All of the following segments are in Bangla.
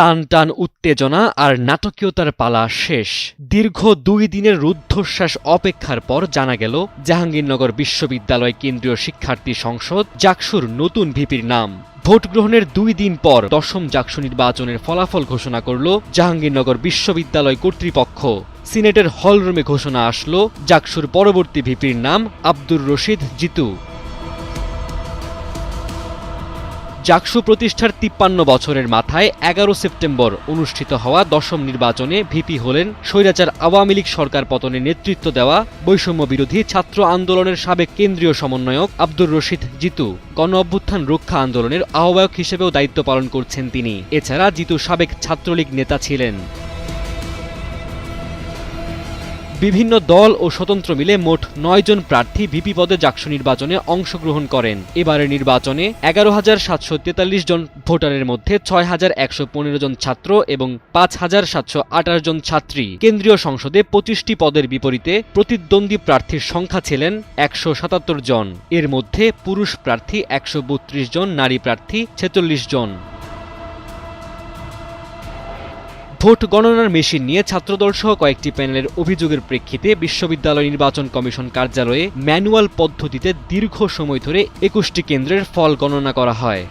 টান টান উত্তেজনা আর নাটকীয়তার পালা শেষ। দীর্ঘ 2 দিনের রুদ্ধশ্বাস অপেক্ষার পর জানা গেল জাহাঙ্গীরনগর বিশ্ববিদ্যালয় কেন্দ্রীয় শিক্ষার্থী সংসদ জাকসুর নতুন ভিপির নাম। ভোট গ্রহণের 2 দিন পর 10ম জাকসু নির্বাচনের ফলাফল ঘোষণা করল জাহাঙ্গীরনগর বিশ্ববিদ্যালয় কর্তৃপক্ষ। সিনেটের হলরুমে ঘোষণা আসলো জাকসুর পরবর্তী ভিপির নাম আব্দুর রশিদ জিতু। জাকসু প্রতিষ্ঠার 53 বছরের মাথায় 11 সেপ্টেম্বর অনুষ্ঠিত হওয়া 10ম নির্বাচনে ভিপি হলেন স্বৈরাচার আওয়ামী লীগ সরকার পতনে নেতৃত্ব দেওয়া বৈষম্য বিরোধী ছাত্র আন্দোলনের সাবেক কেন্দ্রীয় সমন্বয়ক আব্দুর রশিদ জিতু। গণ অভ্যুত্থান রক্ষা আন্দোলনের আহ্বায়ক হিসেবেও দায়িত্ব পালন করছেন তিনি। এছাড়া জিতু সাবেক ছাত্রলীগ নেতা ছিলেন। বিভিন্ন দল ও স্বতন্ত্র মিলে মোট 9 জন প্রার্থী ভিপি পদে জাকসু নির্বাচনে অংশগ্রহণ করেন। এবারের নির্বাচনে 11,743 জন ভোটারের মধ্যে 6,115 জন ছাত্র এবং 5,728 জন ছাত্রী। কেন্দ্রীয় সংসদে 25টি পদের বিপরীতে প্রতিদ্বন্দ্বী প্রার্থীর সংখ্যা ছিলেন 177 জন। এর মধ্যে পুরুষ প্রার্থী 132 জন, নারী প্রার্থী 46 জন। ভোট গণনার মেশিন নিয়ে ছাত্রদলসহ কয়েকটি প্যানেলের অভিযোগের প্রেক্ষিতে বিশ্ববিদ্যালয় নির্বাচন কমিশন কার্যালয়ে ম্যানুয়াল পদ্ধতিতে দীর্ঘ সময় ধরে 21টি কেন্দ্রের ফল গণনা করা হয়।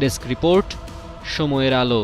ডেস্ক রিপোর্ট, সময়ের আলো।